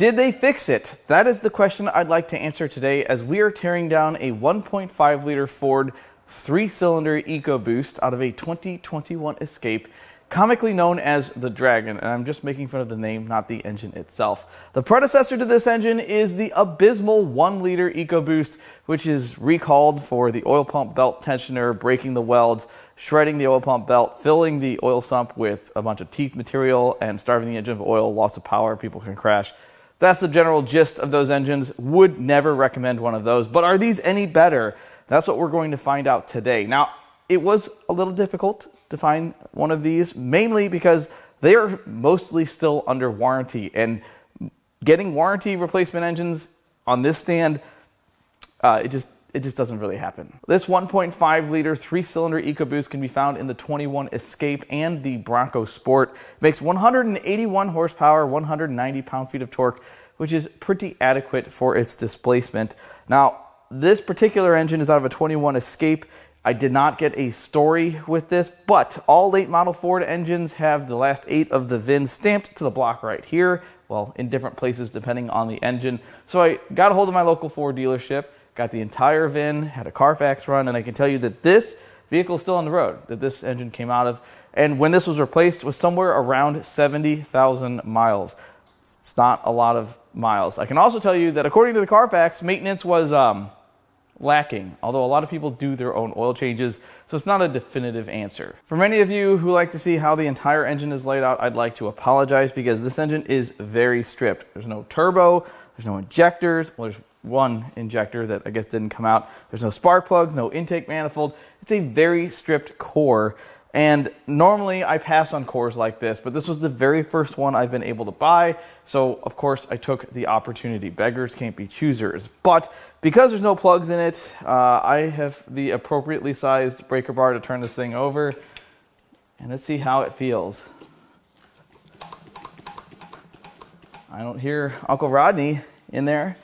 Did they fix it? That is the question I'd like to answer today, as we are tearing down a 1.5 liter Ford 3-cylinder Ecoboost out of a 2021 Escape, comically known as the Dragon, and I'm just making fun of the name, not the engine itself. The predecessor to this engine is the abysmal 1 liter Ecoboost, which is recalled for the oil pump belt tensioner, breaking the welds, shredding the oil pump belt, filling the oil sump with a bunch of teeth material, and starving the engine of oil, loss of power, people can crash. That's the general gist of those engines. Would never recommend one of those. But are these any better? That's what we're going to find out today. Now, it was a little difficult to find one of these, mainly because they are mostly still under warranty. And getting warranty replacement engines on this stand, it just doesn't really happen. This 1.5 liter 3-cylinder Ecoboost can be found in the 21 Escape and the Bronco Sport. Makes 181 horsepower, 190 pound-feet of torque, which is pretty adequate for its displacement. Now, this particular engine is out of a 21 Escape. I did not get a story with this, but all late model Ford engines have the last 8 of the VIN stamped to the block right here. Well, in different places depending on the engine. So I got a hold of my local Ford dealership, got the entire VIN, had a Carfax run, and I can tell you that this vehicle is still on the road, that this engine came out of. And when this was replaced, it was somewhere around 70,000 miles. It's not a lot of miles. I can also tell you that according to the Carfax, maintenance was lacking, although a lot of people do their own oil changes, so it's not a definitive answer. For many of you who like to see how the entire engine is laid out, I'd like to apologize because this engine is very stripped. There's no turbo, there's no injectors. Well, there's one injector that I guess didn't come out. There's no spark plugs, no intake manifold. It's a very stripped core, and normally I pass on cores like this, but this was the very first one I've been able to buy, so of course I took the opportunity. Beggars can't be choosers. But because there's no plugs in it, I have the appropriately sized breaker bar to turn this thing over, and let's see how it feels. I don't hear Uncle Rodney in there.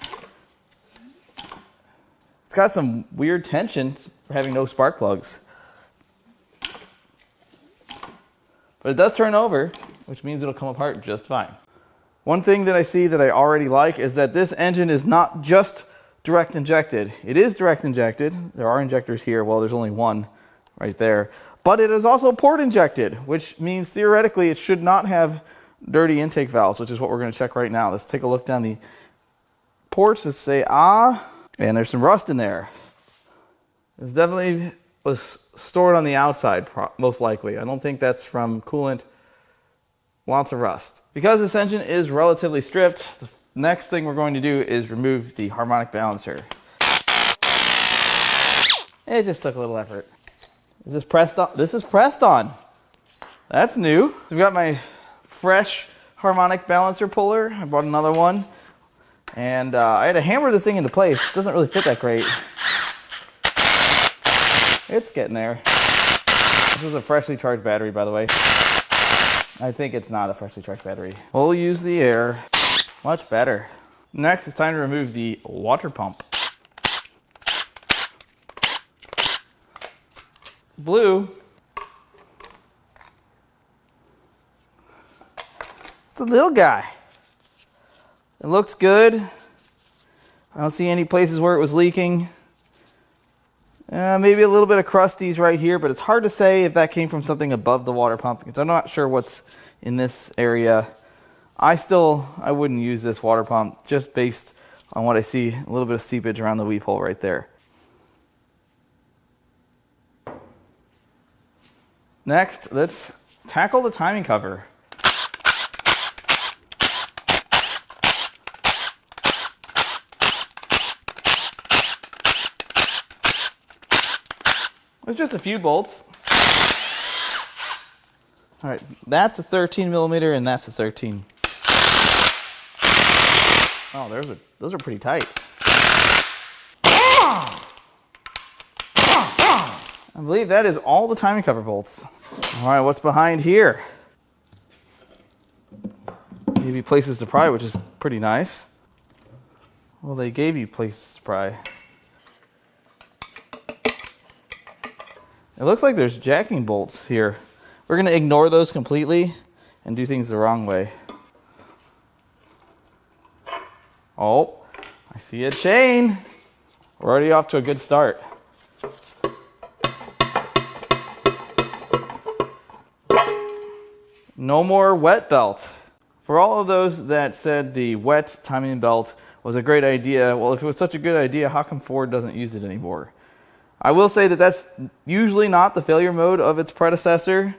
It's got some weird tension for having no spark plugs. But it does turn over, which means it'll come apart just fine. One thing that I see that I already like is that this engine is not just direct injected. It is direct injected. There are injectors here. Well, there's only one right there. But it is also port injected, which means theoretically it should not have dirty intake valves, which is what we're going to check right now. Let's take a look down the ports. Let's say and there's some rust in there. This definitely was stored on the outside, most likely. I don't think that's from coolant. Lots of rust. Because this engine is relatively stripped, the next thing we're going to do is remove the harmonic balancer. It just took a little effort. Is this pressed on? This is pressed on. That's new. So we've got my fresh harmonic balancer puller. I bought another one. And I had to hammer this thing into place. It doesn't really fit that great. It's getting there. This is a freshly charged battery, by the way. I think it's not a freshly charged battery. We'll use the air. Much better. Next, it's time to remove the water pump. Blue. It's a little guy. It looks good. I don't see any places where it was leaking. Maybe a little bit of crusties right here, but it's hard to say if that came from something above the water pump because I'm not sure what's in this area. I wouldn't use this water pump just based on what I see, a little bit of seepage around the weep hole right there. Next, let's tackle the timing cover. There's just a few bolts. All right, that's a 13 millimeter and that's a 13. Oh, those are pretty tight. I believe that is all the timing cover bolts. All right, what's behind here? Gave you places to pry, which is pretty nice. Well, they gave you places to pry. It looks like there's jacking bolts here. We're going to ignore those completely and do things the wrong way. Oh, I see a chain. We're already off to a good start. No more wet belt. For all of those that said the wet timing belt was a great idea, well, if it was such a good idea, how come Ford doesn't use it anymore? I will say that that's usually not the failure mode of its predecessor,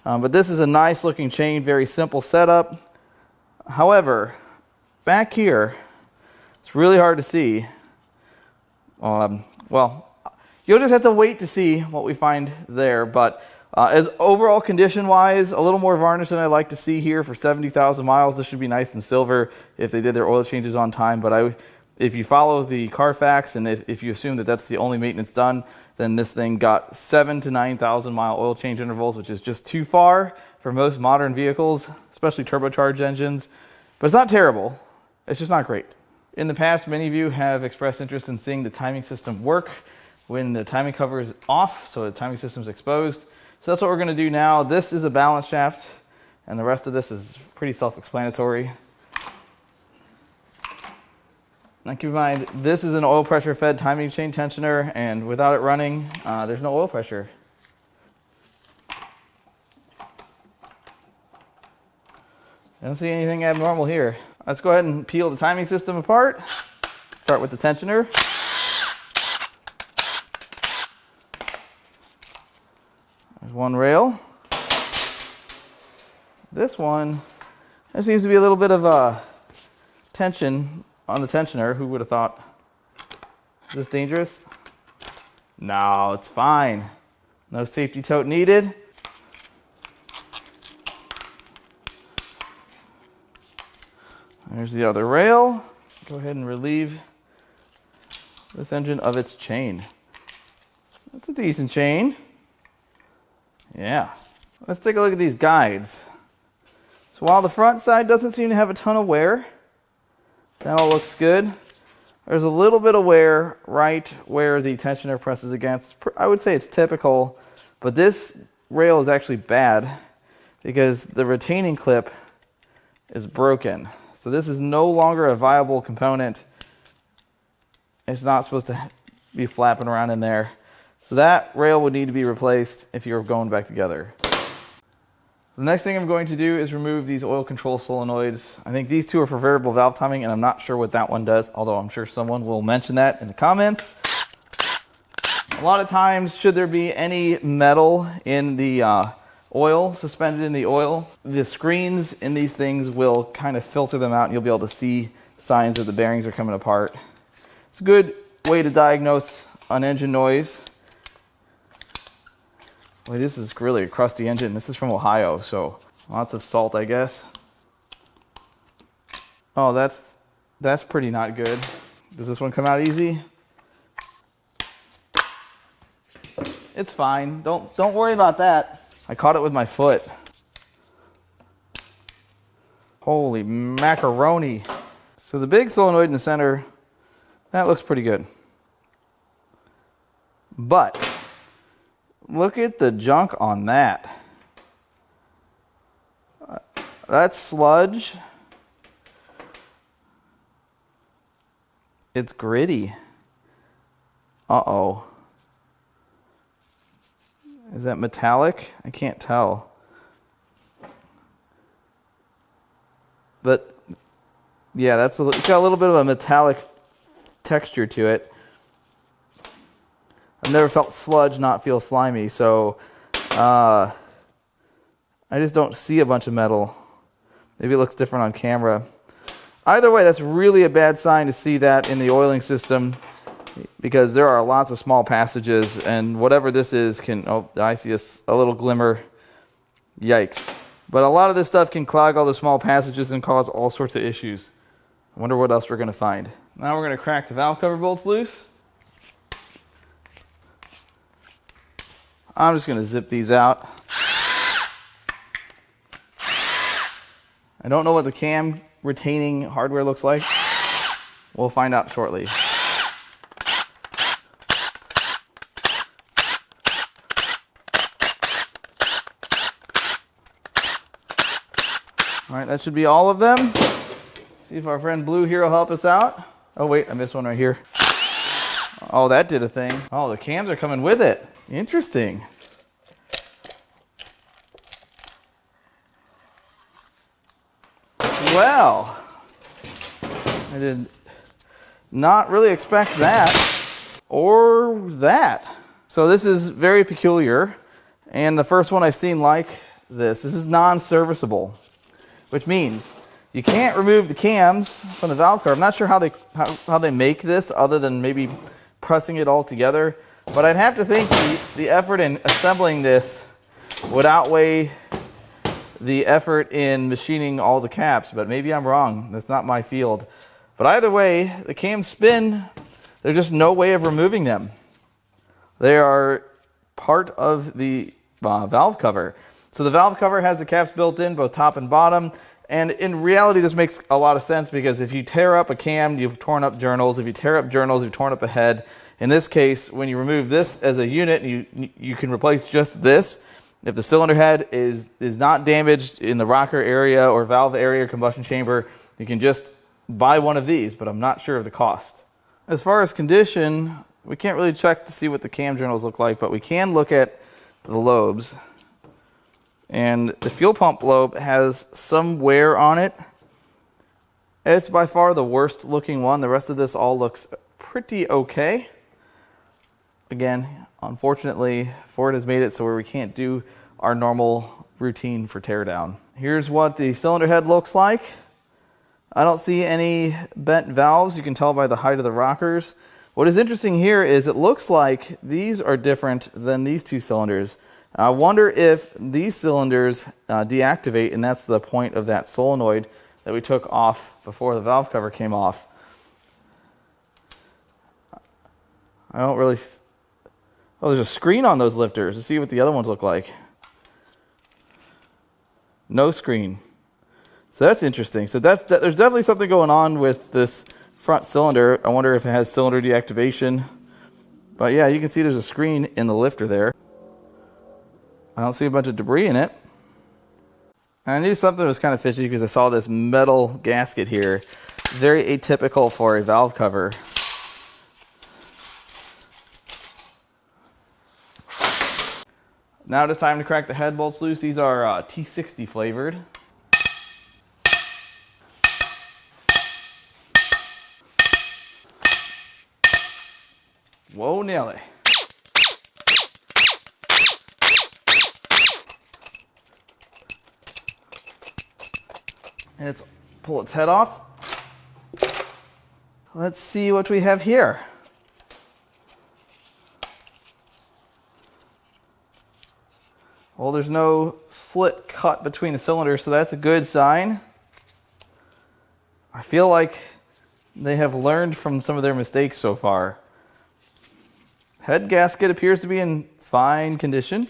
but this is a nice looking chain, very simple setup. However, back here, it's really hard to see. Well, you'll just have to wait to see what we find there, but as overall condition-wise, a little more varnish than I like to see here for 70,000 miles. This should be nice and silver if they did their oil changes on time. But if you follow the Carfax and if you assume that that's the only maintenance done, then this thing got 7,000 to 9,000 mile oil change intervals, which is just too far for most modern vehicles, especially turbocharged engines. But it's not terrible. It's just not great. In the past, many of you have expressed interest in seeing the timing system work when the timing cover is off, so the timing system is exposed. So that's what we're going to do now. This is a balance shaft, and the rest of this is pretty self-explanatory. Now keep in mind, this is an oil pressure fed timing chain tensioner, and without it running, there's no oil pressure. I don't see anything abnormal here. Let's go ahead and peel the timing system apart. Start with the tensioner. There's one rail. This one, there seems to be a little bit of tension on the tensioner. Who would have thought? Is this dangerous? No, it's fine. No safety tote needed. There's the other rail. Go ahead and relieve this engine of its chain. That's a decent chain. Yeah. Let's take a look at these guides. So while the front side doesn't seem to have a ton of wear, that all looks good. There's a little bit of wear right where the tensioner presses against. I would say it's typical, but this rail is actually bad because the retaining clip is broken. So this is no longer a viable component. It's not supposed to be flapping around in there. So that rail would need to be replaced if you're going back together. The next thing I'm going to do is remove these oil control solenoids. I think these two are for variable valve timing, and I'm not sure what that one does, although I'm sure someone will mention that in the comments. A lot of times, should there be any metal in the oil, suspended in the oil, the screens in these things will kind of filter them out, and you'll be able to see signs that the bearings are coming apart. It's a good way to diagnose an engine noise. Boy, this is really a crusty engine. This is from Ohio, so lots of salt, I guess. Oh, that's pretty not good. Does this one come out easy? It's fine. Don't worry about that. I caught it with my foot. Holy macaroni. So the big solenoid in the center, that looks pretty good. But look at the junk on that. That's sludge. It's gritty. Uh-oh. Is that metallic? I can't tell. But yeah, it's got a little bit of a metallic texture to it. I've never felt sludge not feel slimy, so I just don't see a bunch of metal. Maybe it looks different on camera. Either way, that's really a bad sign to see that in the oiling system, because there are lots of small passages, and whatever this is can, oh, I see a little glimmer. Yikes. But a lot of this stuff can clog all the small passages and cause all sorts of issues. I wonder what else we're going to find. Now we're going to crack the valve cover bolts loose. I'm just going to zip these out. I don't know what the cam retaining hardware looks like. We'll find out shortly. All right, that should be all of them. See if our friend Blue here will help us out. Oh wait, I missed one right here. Oh, that did a thing. Oh, the cams are coming with it. Interesting. Well, I did not really expect that or that. So this is very peculiar, and the first one I've seen like this. This is non-serviceable, which means you can't remove the cams from the valve cover. I'm not sure how they make this other than maybe pressing it all together, but I'd have to think the effort in assembling this would outweigh the effort in machining all the caps, but maybe I'm wrong. That's not my field. But either way, the cams spin. There's just no way of removing them. They are part of the valve cover. So the valve cover has the caps built in, both top and bottom. And in reality, this makes a lot of sense because if you tear up a cam, you've torn up journals. If you tear up journals, you've torn up a head. In this case, when you remove this as a unit, you can replace just this. If the cylinder head is not damaged in the rocker area or valve area or combustion chamber, you can just buy one of these, but I'm not sure of the cost. As far as condition, we can't really check to see what the cam journals look like, but we can look at the lobes. And the fuel pump lobe has some wear on it. It's by far the worst looking one. The rest of this all looks pretty okay. Again, unfortunately, Ford has made it so where we can't do our normal routine for teardown. Here's what the cylinder head looks like. I don't see any bent valves. You can tell by the height of the rockers. What is interesting here is it looks like these are different than these two cylinders. I wonder if these cylinders deactivate, and that's the point of that solenoid that we took off before the valve cover came off. I don't really... Oh, there's a screen on those lifters. Let's see what the other ones look like. No screen. So that's interesting. So there's definitely something going on with this front cylinder. I wonder if it has cylinder deactivation. But yeah, you can see there's a screen in the lifter there. I don't see a bunch of debris in it. I knew something was kind of fishy because I saw this metal gasket here. Very atypical for a valve cover. Now it is time to crack the head bolts loose. These are T60 flavored. Whoa, Nelly. And let's pull its head off. Let's see what we have here. Well, there's no slit cut between the cylinders, so that's a good sign. I feel like they have learned from some of their mistakes so far. Head gasket appears to be in fine condition.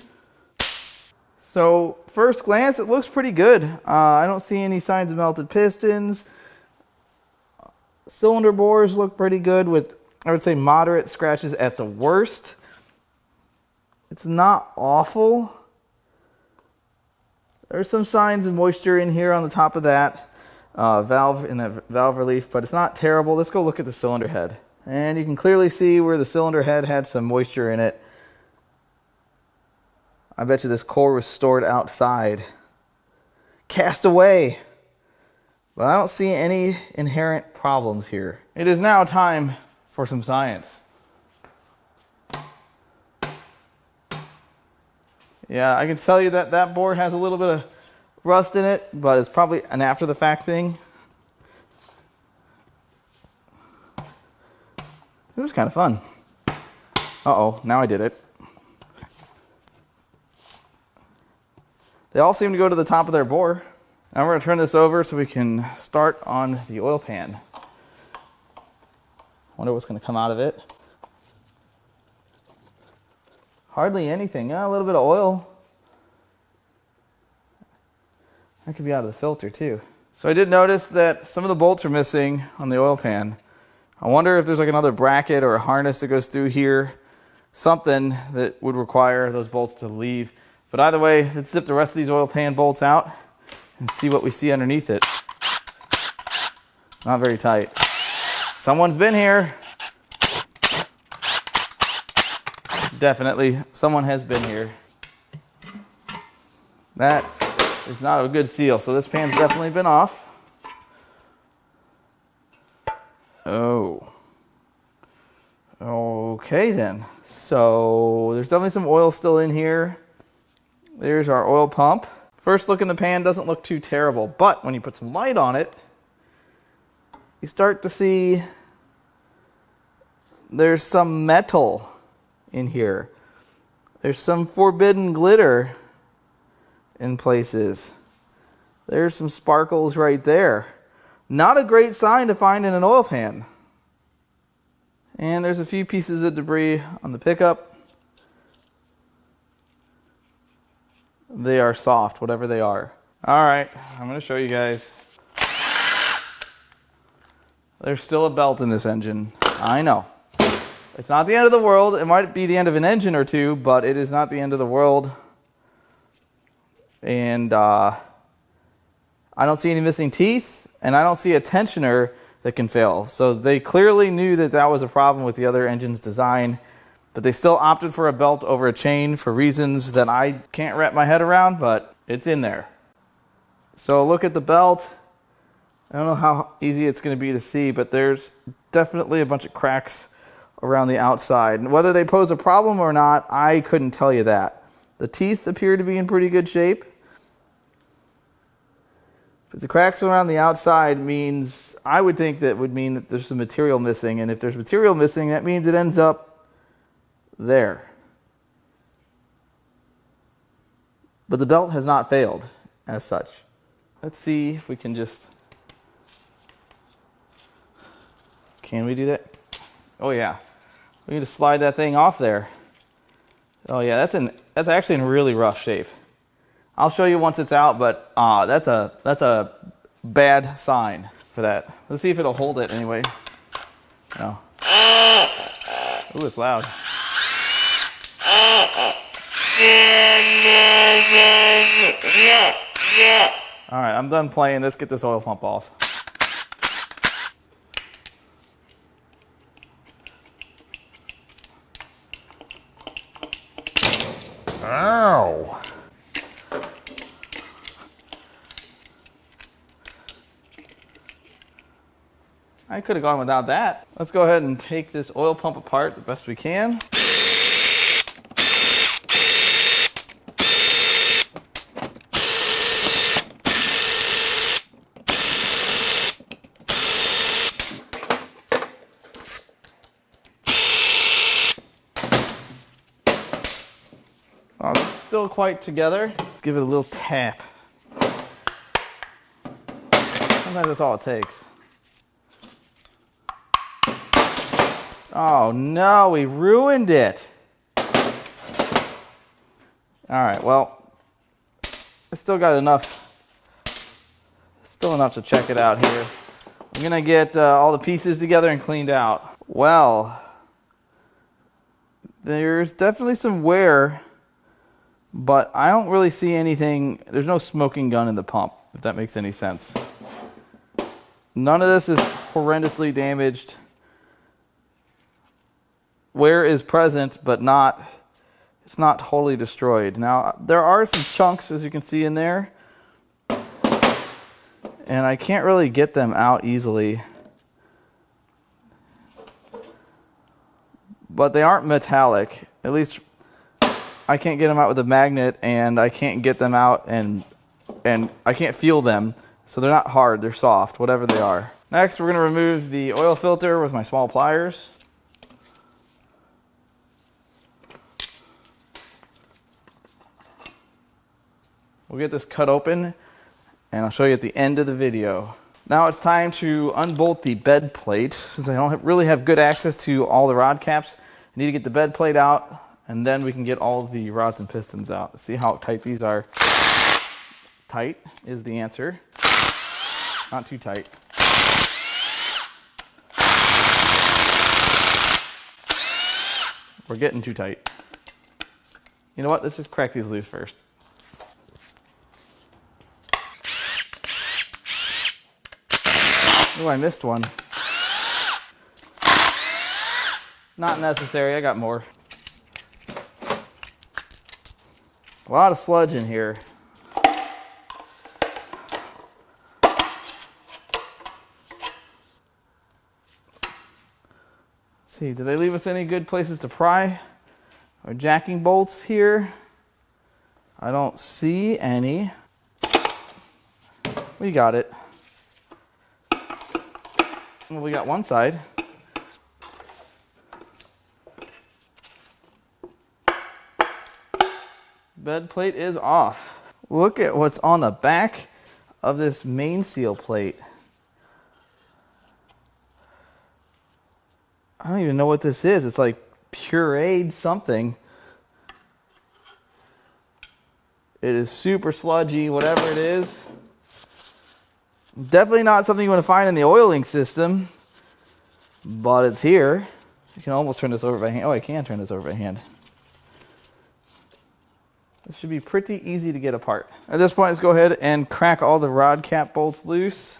So, first glance, it looks pretty good. I don't see any signs of melted pistons. Cylinder bores look pretty good with, I would say, moderate scratches at the worst. It's not awful. There's some signs of moisture in here on the top of that valve, in that valve relief, but it's not terrible. Let's go look at the cylinder head. And you can clearly see where the cylinder head had some moisture in it. I bet you this core was stored outside. Cast away. But I don't see any inherent problems here. It is now time for some science. Yeah, I can tell you that that board has a little bit of rust in it, but it's probably an after the fact thing. This is kind of fun. Uh-oh, now I did it. They all seem to go to the top of their bore. Now we're going to turn this over so we can start on the oil pan. Wonder what's going to come out of it. Hardly anything. A little bit of oil. That could be out of the filter too. So I did notice that some of the bolts are missing on the oil pan. I wonder if there's like another bracket or a harness that goes through here. Something that would require those bolts to leave. But either way, let's zip the rest of these oil pan bolts out and see what we see underneath it. Not very tight. Someone's been here. Definitely, someone has been here. That is not a good seal, so this pan's definitely been off. Oh. Okay then. So there's definitely some oil still in here. There's our oil pump. First look in the pan doesn't look too terrible, but when you put some light on it, you start to see there's some metal in here. There's some forbidden glitter in places. There's some sparkles right there. Not a great sign to find in an oil pan. And there's a few pieces of debris on the pickup. They are soft, whatever they are. All right, I'm going to show you guys. There's still a belt in this engine. I know. It's not the end of the world. It might be the end of an engine or two, but it is not the end of the world. And I don't see any missing teeth, and I don't see a tensioner that can fail. So they clearly knew that that was a problem with the other engine's design, but they still opted for a belt over a chain for reasons that I can't wrap my head around, but it's in there. So look at the belt. I don't know how easy it's going to be to see, but there's definitely a bunch of cracks around the outside. And whether they pose a problem or not, I couldn't tell you that. The teeth appear to be in pretty good shape. But the cracks around the outside means, I would think that would mean that there's some material missing. And if there's material missing, that means it ends up there. But the belt has not failed as such. Let's see if we can just... Can we do that? Oh yeah. We can just slide that thing off there. Oh yeah, that's actually in really rough shape. I'll show you once it's out, but that's a bad sign for that. Let's see if it'll hold it anyway. No. Ooh, it's loud. All right, I'm done playing. Let's get this oil pump off. Ow. I could have gone without that. Let's go ahead and take this oil pump apart the best we can. Well, it's still quite together. Give it a little tap. Sometimes that's all it takes. Oh no, we ruined it. All right, well, it's still got enough. Still enough to check it out here. I'm gonna get all the pieces together and cleaned out. Well, there's definitely some wear, but I don't really see anything. There's no smoking gun in the pump, if that makes any sense. None of this is horrendously damaged. Wear is present, but it's not totally destroyed. Now, there are some chunks, as you can see in there, and I can't really get them out easily. But they aren't metallic. At least I can't get them out with a magnet, and I can't get them out, and I can't feel them. So they're not hard, they're soft, whatever they are. Next, we're going to remove the oil filter with my small pliers. We'll get this cut open, and I'll show you at the end of the video. Now it's time to unbolt the bed plate. Since I don't really have good access to all the rod caps, I need to get the bed plate out, and then we can get all the rods and pistons out. Let's see how tight these are. Tight is the answer. Not too tight. We're getting too tight. You know what? Let's just crack these loose first. Oh, I missed one. Not necessary, I got more. A lot of sludge in here. Let's see, did they leave us any good places to pry? Or jacking bolts here? I don't see any. We got it. Well, we got one side. Bed plate is off. Look at what's on the back of this main seal plate. I don't even know what this is. It's like pureed something. It is super sludgy, whatever it is. Definitely not something you want to find in the oiling system, but it's here. You can almost turn this over by hand. Oh, I can turn this over by hand. This should be pretty easy to get apart. At this point, let's go ahead and crack all the rod cap bolts loose.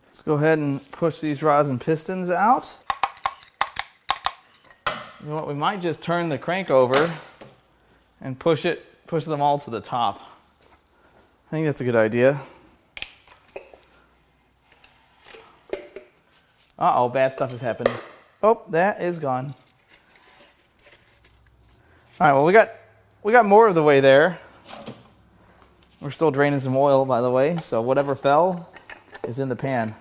Let's go ahead and push these rods and pistons out. You know what, we might just turn the crank over and push them all to the top. I think that's a good idea. Uh-oh, bad stuff has happened. Oh, that is gone. All right, well, we got more of the way there. We're still draining some oil, by the way, so whatever fell is in the pan.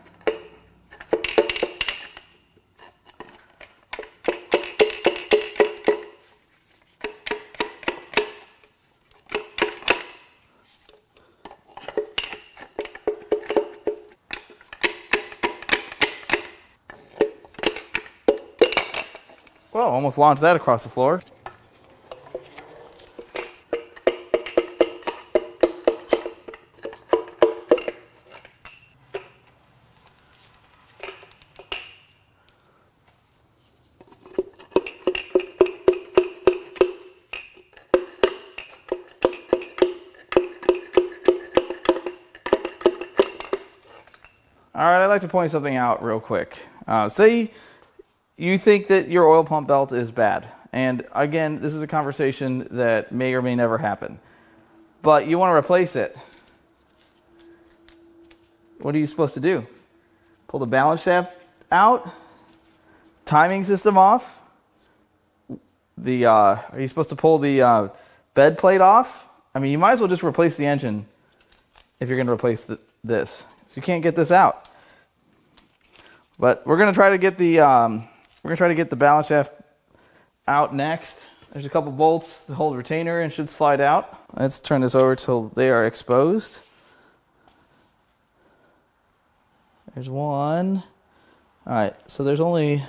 Whoa, almost launched that across the floor. All right, I'd like to point something out real quick. Say you think that your oil pump belt is bad. And again, this is a conversation that may or may never happen. But you want to replace it. What are you supposed to do? Pull the balance shaft out? Timing system off? Are you supposed to pull the bed plate off? I mean, you might as well just replace the engine if you're going to replace this. So you can't get this out. But we're going to try to get the balance shaft out next. There's a couple bolts to hold retainer and should slide out. Let's turn this over till they are exposed. There's one. All right, so there's only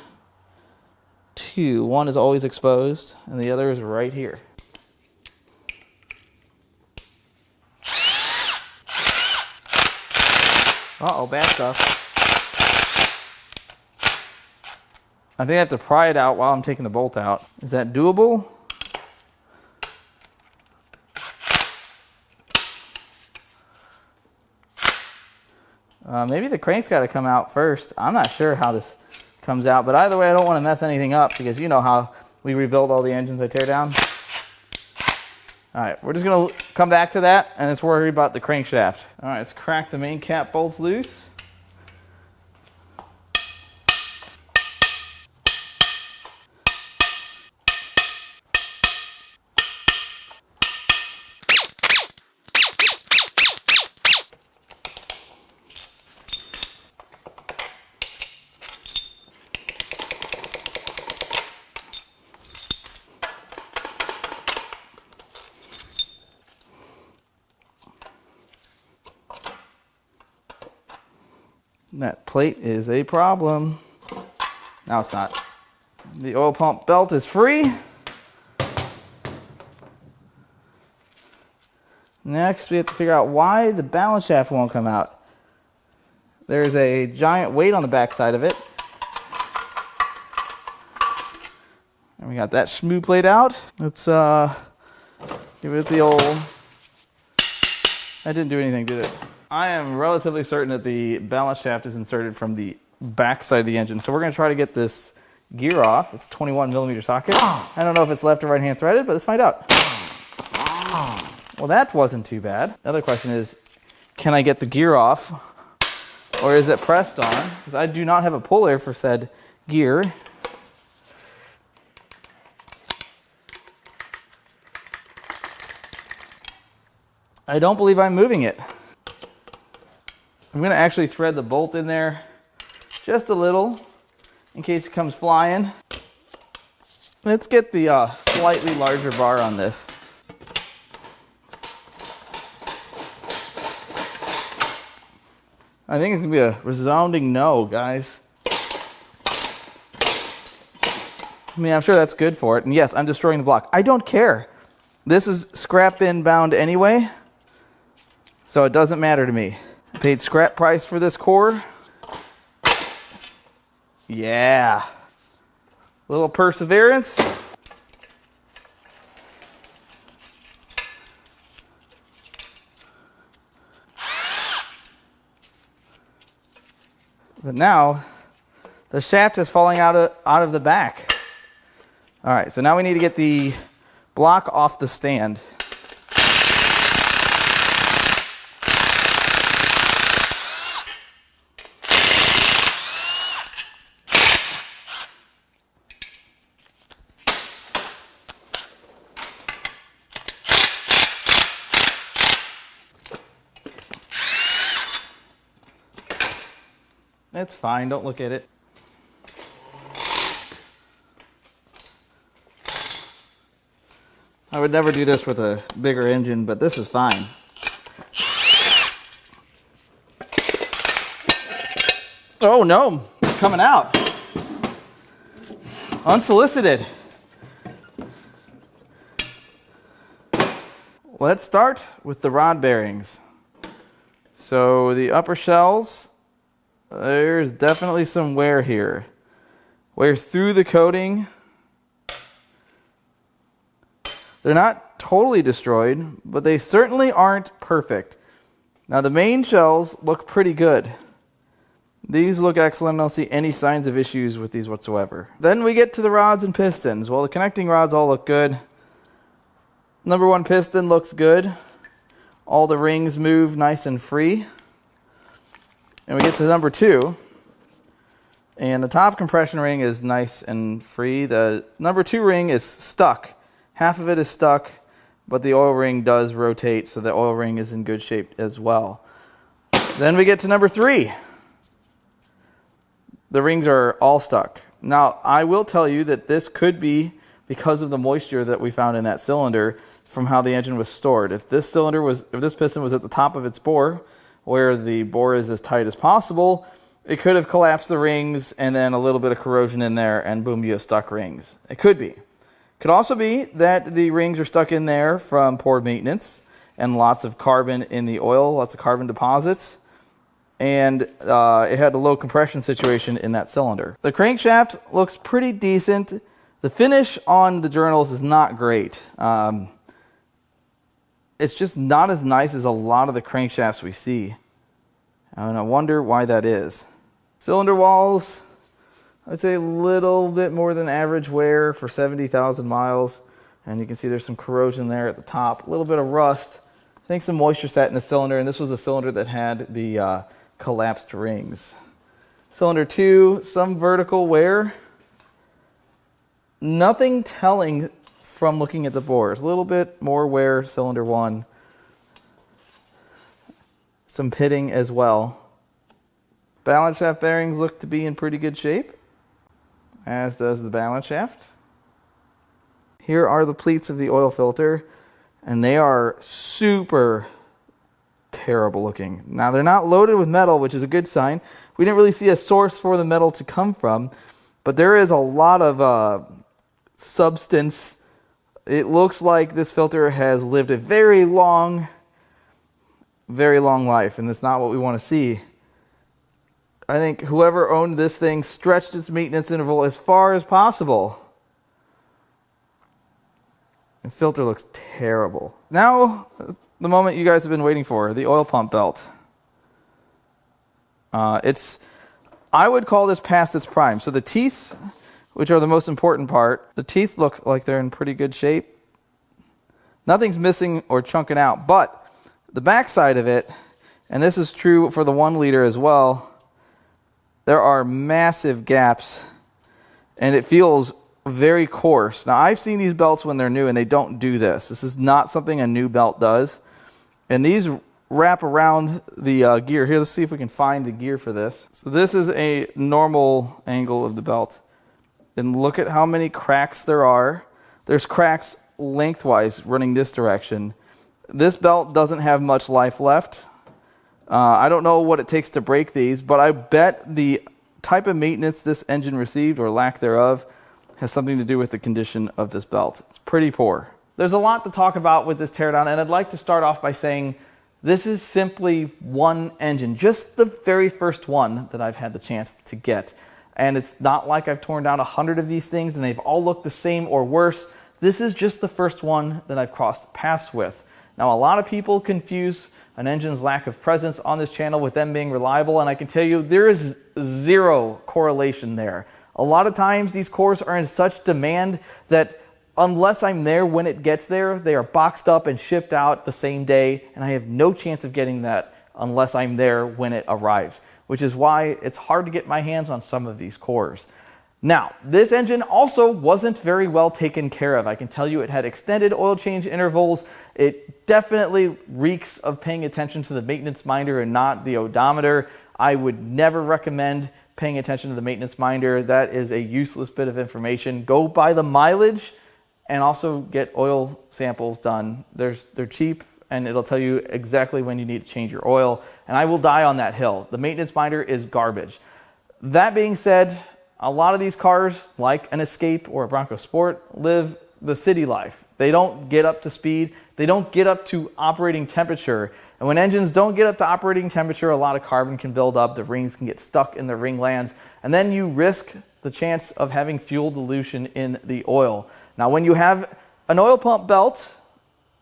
two. One is always exposed and the other is right here. Uh-oh, bad stuff. I think I have to pry it out while I'm taking the bolt out. Is that doable? Maybe the crank's got to come out first. I'm not sure how this comes out, but either way, I don't want to mess anything up because you know how we rebuild all the engines I tear down. All right, we're just going to come back to that and let's worry about the crankshaft. All right, let's crack the main cap bolts loose. That plate is a problem. Now it's not. The oil pump belt is free. Next, we have to figure out why the balance shaft won't come out. There's a giant weight on the back side of it. And we got that smooth plate out. Let's give it the old... That didn't do anything, did it? I am relatively certain that the balance shaft is inserted from the back side of the engine. So we're going to try to get this gear off. It's a 21mm socket. I don't know if it's left or right hand threaded, but let's find out. Well, that wasn't too bad. Another question is, can I get the gear off? Or is it pressed on? Because I do not have a puller for said gear. I don't believe I'm moving it. I'm going to actually thread the bolt in there just a little in case it comes flying. Let's get the slightly larger bar on this. I think it's going to be a resounding no, guys. I mean, I'm sure that's good for it. And yes, I'm destroying the block. I don't care. This is scrap bin bound anyway, so it doesn't matter to me. I paid scrap price for this core. Yeah. Little perseverance. But now, the shaft is falling out of the back. All right, so now we need to get the block off the stand. It's fine, don't look at it. I would never do this with a bigger engine, but this is fine. Oh no, it's coming out. Unsolicited. Let's start with the rod bearings. So the upper shells, there's definitely some wear here. Wear through the coating. They're not totally destroyed, but they certainly aren't perfect. Now the main shells look pretty good. These look excellent. I don't see any signs of issues with these whatsoever. Then we get to the rods and pistons. Well, the connecting rods all look good. Number one piston looks good. All the rings move nice and free. And we get to number two. And the top compression ring is nice and free. The number two ring is stuck. Half of it is stuck, but the oil ring does rotate, so the oil ring is in good shape as well. Then we get to number three. The rings are all stuck. Now, I will tell you that this could be because of the moisture that we found in that cylinder from how the engine was stored. If this piston was at the top of its bore, where the bore is as tight as possible, it could have collapsed the rings and then a little bit of corrosion in there, and boom, you have stuck rings. It could be. Could also be that the rings are stuck in there from poor maintenance and lots of carbon in the oil, lots of carbon deposits, and it had a low compression situation in that cylinder. The crankshaft looks pretty decent. The finish on the journals is not great. It's just not as nice as a lot of the crankshafts we see, and I wonder why that is. Cylinder walls, I'd say a little bit more than average wear for 70,000 miles. And you can see there's some corrosion there at the top. A little bit of rust. I think some moisture sat in the cylinder, and this was the cylinder that had the collapsed rings. Cylinder 2, some vertical wear. Nothing telling from looking at the bores. A little bit more wear, cylinder 1. Some pitting as well. Balance shaft bearings look to be in pretty good shape, as does the balance shaft. Here are the pleats of the oil filter, and they are super terrible looking. Now, they're not loaded with metal, which is a good sign. We didn't really see a source for the metal to come from, but there is a lot of substance. It looks like this filter has lived a very long life, and it's not what we want to see. I think whoever owned this thing stretched its maintenance interval as far as possible. The filter looks terrible. Now, the moment you guys have been waiting for, the oil pump belt. I would call this past its prime. So the teeth, which are the most important part, the teeth look like they're in pretty good shape. Nothing's missing or chunking out, but the back side of it, and this is true for the 1 liter as well, there are massive gaps, and it feels very coarse. Now, I've seen these belts when they're new, and they don't do this. This is not something a new belt does. And these wrap around the gear. Here, let's see if we can find the gear for this. So this is a normal angle of the belt. And look at how many cracks there are. There's cracks lengthwise running this direction. This belt doesn't have much life left. I don't know what it takes to break these, but I bet the type of maintenance this engine received, or lack thereof, has something to do with the condition of this belt. It's pretty poor. There's a lot to talk about with this teardown, and I'd like to start off by saying this is simply one engine, just the very first one that I've had the chance to get. And it's not like I've torn down 100 of these things and they've all looked the same or worse. This is just the first one that I've crossed paths with. Now, a lot of people confuse an engine's lack of presence on this channel with them being reliable, and I can tell you there is zero correlation there. A lot of times these cores are in such demand that unless I'm there when it gets there, they are boxed up and shipped out the same day, and I have no chance of getting that unless I'm there when it arrives, which is why it's hard to get my hands on some of these cores. Now, this engine also wasn't very well taken care of. I can tell you it had extended oil change intervals. It definitely reeks of paying attention to the maintenance minder and not the odometer. I would never recommend paying attention to the maintenance minder. That is a useless bit of information. Go by the mileage and also get oil samples done. They're cheap, and it'll tell you exactly when you need to change your oil. And I will die on that hill. The maintenance minder is garbage. That being said, a lot of these cars, like an Escape or a Bronco Sport, live the city life. They don't get up to speed. They don't get up to operating temperature. And when engines don't get up to operating temperature, a lot of carbon can build up. The rings can get stuck in the ring lands. And then you risk the chance of having fuel dilution in the oil. Now, when you have an oil pump belt,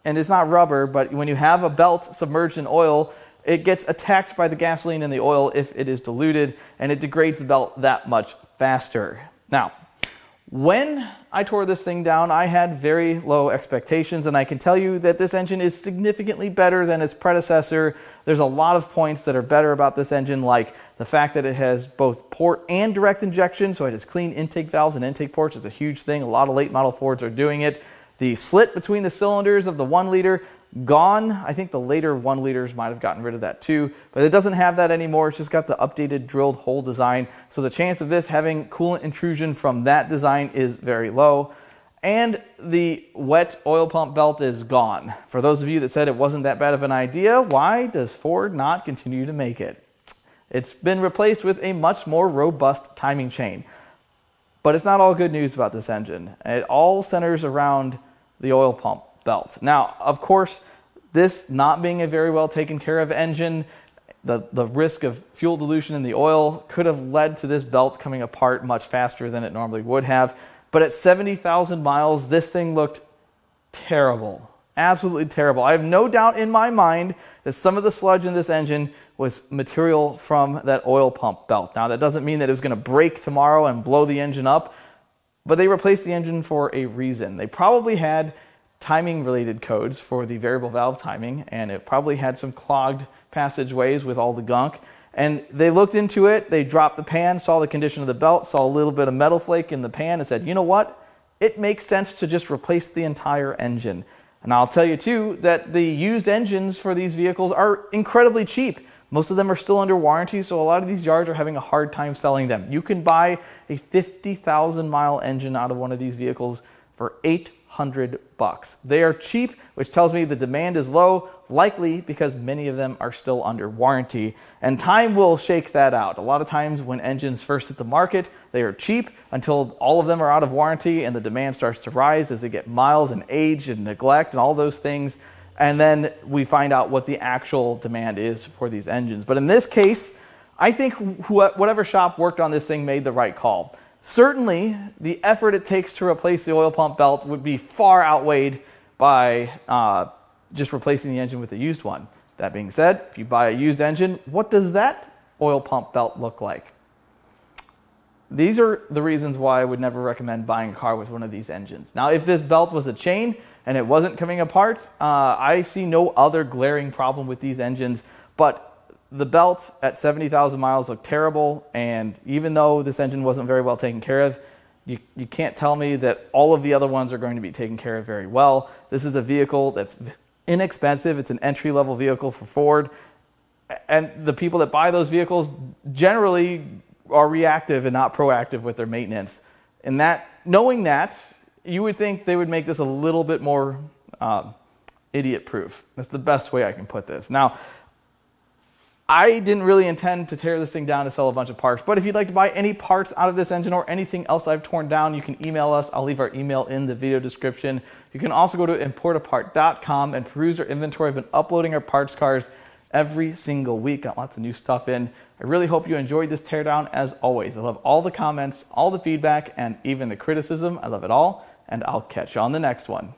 and it's not rubber, but when you have a belt submerged in oil, it gets attacked by the gasoline in the oil if it is diluted, and it degrades the belt that much faster. Now, when I tore this thing down, I had very low expectations, and I can tell you that this engine is significantly better than its predecessor. There's a lot of points that are better about this engine, like the fact that it has both port and direct injection, so it has clean intake valves and intake ports. It's a huge thing. A lot of late model Fords are doing it. The slit between the cylinders of the 1 liter, gone. I think the later 1 liters might have gotten rid of that too, but it doesn't have that anymore. It's just got the updated drilled hole design. So the chance of this having coolant intrusion from that design is very low. And the wet oil pump belt is gone. For those of you that said it wasn't that bad of an idea, why does Ford not continue to make it? It's been replaced with a much more robust timing chain. But it's not all good news about this engine. It all centers around the oil pump belt. Now, of course, this not being a very well taken care of engine, the risk of fuel dilution in the oil could have led to this belt coming apart much faster than it normally would have. But at 70,000 miles, this thing looked terrible. Absolutely terrible. I have no doubt in my mind that some of the sludge in this engine was material from that oil pump belt. Now, that doesn't mean that it was going to break tomorrow and blow the engine up, but they replaced the engine for a reason. They probably had timing related codes for the variable valve timing, and it probably had some clogged passageways with all the gunk. And they looked into it, they dropped the pan, saw the condition of the belt, saw a little bit of metal flake in the pan, and said, you know what? It makes sense to just replace the entire engine. And I'll tell you too that the used engines for these vehicles are incredibly cheap. Most of them are still under warranty, so a lot of these yards are having a hard time selling them. You can buy a 50,000 mile engine out of one of these vehicles for $800. They are cheap, which tells me the demand is low, likely because many of them are still under warranty. And time will shake that out. A lot of times when engines first hit the market, they are cheap until all of them are out of warranty and the demand starts to rise as they get miles and age and neglect and all those things. And then we find out what the actual demand is for these engines. But in this case, I think whatever shop worked on this thing made the right call. Certainly, the effort it takes to replace the oil pump belt would be far outweighed by just replacing the engine with a used one. That being said, if you buy a used engine, what does that oil pump belt look like? These are the reasons why I would never recommend buying a car with one of these engines. Now, if this belt was a chain and it wasn't coming apart, I see no other glaring problem with these engines, but the belt at 70,000 miles looked terrible, and even though this engine wasn't very well taken care of, you can't tell me that all of the other ones are going to be taken care of very well. This is a vehicle that's inexpensive. It's an entry-level vehicle for Ford, and the people that buy those vehicles generally are reactive and not proactive with their maintenance. And knowing that, you would think they would make this a little bit more idiot-proof. That's the best way I can put this. Now, I didn't really intend to tear this thing down to sell a bunch of parts, but if you'd like to buy any parts out of this engine or anything else I've torn down, you can email us. I'll leave our email in the video description. You can also go to Importapart.com and peruse our inventory. I've been uploading our parts cars every single week. Got lots of new stuff in. I really hope you enjoyed this teardown as always. I love all the comments, all the feedback, and even the criticism. I love it all, and I'll catch you on the next one.